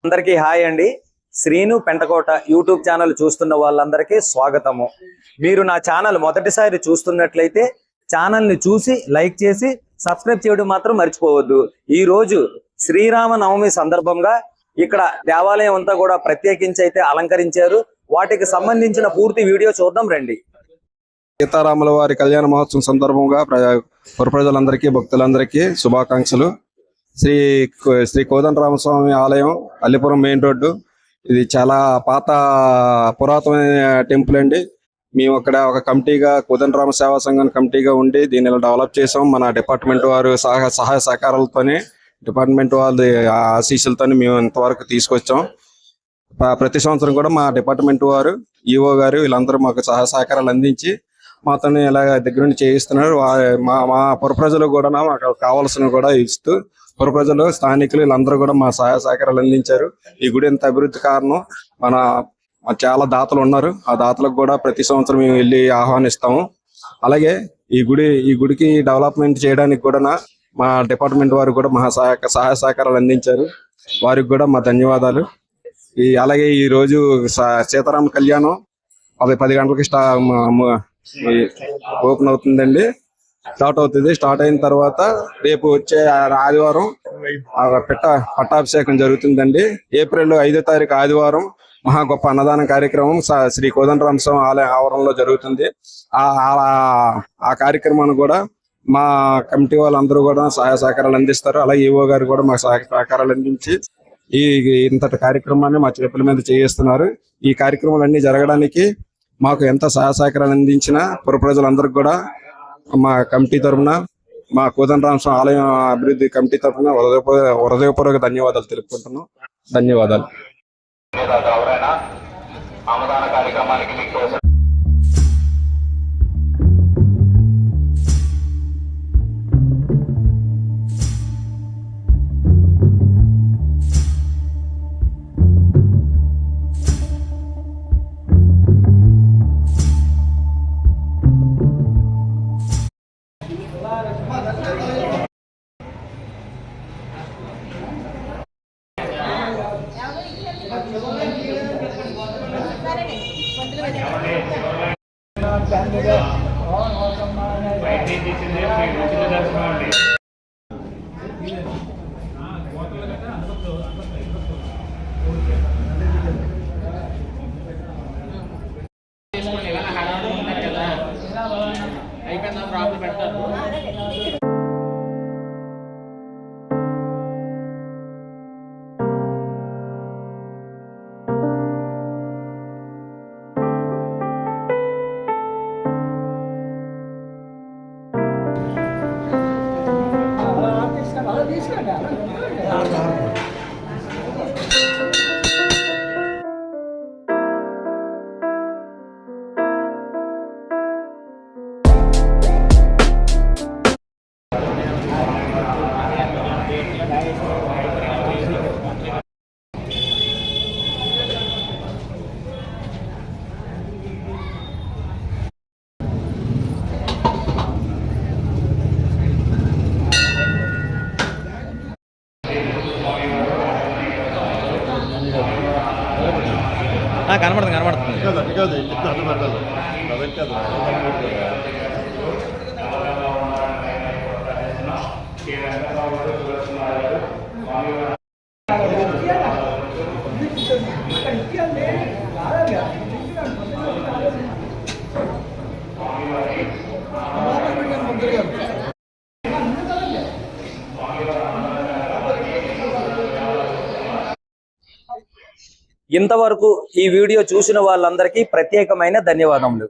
అందరికీ హాయ్ అండి. Srinu Pentakota YouTube channel చూస్తున్న వాళ్ళందరికీ స్వాగతము. మీరు నా ఛానల్ మొదటిసారి చూస్తున్నట్లయితే ఛానల్ని చూసి లైక్ చేసి సబ్స్క్రైబ్ చేయడం మాత్రం మర్చిపోవద్దు. ఈ రోజు శ్రీరామనవమి సందర్భంగా ఇక్కడ దేవాలయం అంతా కూడా ప్రత్యేకించి అయితే అలంకరించారు. వాటికి సంబంధించిన పూర్తి వీడియో చూద్దాం రండి. సీతారాముల వారి కళ్యాణ మహోత్సవం సందర్భంగా ప్రజలందరికీ భక్తులందరికీ శుభాకాంక్షలు. శ్రీ కోదండరామస్వామి ఆలయం, అల్లిపురం మెయిన్ రోడ్డు. ఇది చాలా పాత పురాతనమైన టెంపుల్ అండి. మేము అక్కడ ఒక కమిటీగా కోదండరామ సేవా సంఘం కమిటీగా ఉండి దీన్ని డెవలప్ చేసాం. మన డిపార్ట్మెంట్ వారు సహాయ సహకారాలతోనే, డిపార్ట్మెంట్ వాళ్ళ ఆశీస్సులతోనే మేము ఇంతవరకు తీసుకొచ్చాం. ప్రతి సంవత్సరం కూడా మా డిపార్ట్మెంట్ వారు, ఈఓ గారు వీళ్ళందరూ మాకు సహాయ సహకారాలు అందించి మాతో ఇలా దగ్గర నుండి చేయిస్తున్నారు. మా పురప్రజలు కూడా మాకు కావాల్సినవి కూడా ఇస్తూ పురప్రజలు, స్థానికులు వీళ్ళందరూ కూడా మా సహాయ సహకారాలు అందించారు. ఈ గుడి ఎంత అభివృద్ధి కారణం మన చాలా దాతలు ఉన్నారు. ఆ దాతలకు కూడా ప్రతి సంవత్సరం మేము వెళ్ళి ఆహ్వానిస్తాము. అలాగే ఈ గుడికి డెవలప్మెంట్ చేయడానికి కూడా మా డిపార్ట్మెంట్ వారు కూడా మా సహాయ సహకారాలు అందించారు. వారికి కూడా మా ధన్యవాదాలు. అలాగే ఈ రోజు సీతారామ కళ్యాణం 10 గంటలకి ఓపెన్ అవుతుందండి. స్టార్ట్ అయిన తర్వాత రేపు వచ్చే ఆదివారం పట్టాభిషేకం జరుగుతుందండి. ఏప్రిల్ 5వ తారీఖు ఆదివారం మహా గొప్ప అన్నదాన కార్యక్రమం శ్రీ కోదండరామ స్వామి ఆలయ ఆవరణలో జరుగుతుంది. ఆ కార్యక్రమాన్ని కూడా మా కమిటీ వాళ్ళందరూ కూడా సహాయ సహకారాలు అందిస్తారు. అలాగే ఈఓ గారు కూడా మా సహాయ సహకారాలు అందించి ఇంతటి కార్యక్రమాన్ని మా చేతుల మీద చేయిస్తున్నారు. ఈ కార్యక్రమాలన్నీ జరగడానికి మాకు ఎంత సహాయ సహకారాలు అందించిన పుర ప్రజలందరికీ కూడా మా కమిటీ తరఫున, మా కోదండరామ స్వామి ఆలయం అభివృద్ధి కమిటీ తరఫున హృదయపూర్వక ధన్యవాదాలు తెలుపుకుంటున్నాం. ధన్యవాదాలు. కనబడుతుంది. ఇంతవరకు ఈ వీడియో చూసిన వాళ్ళందరికీ ప్రత్యేకమైన ధన్యవాదములు.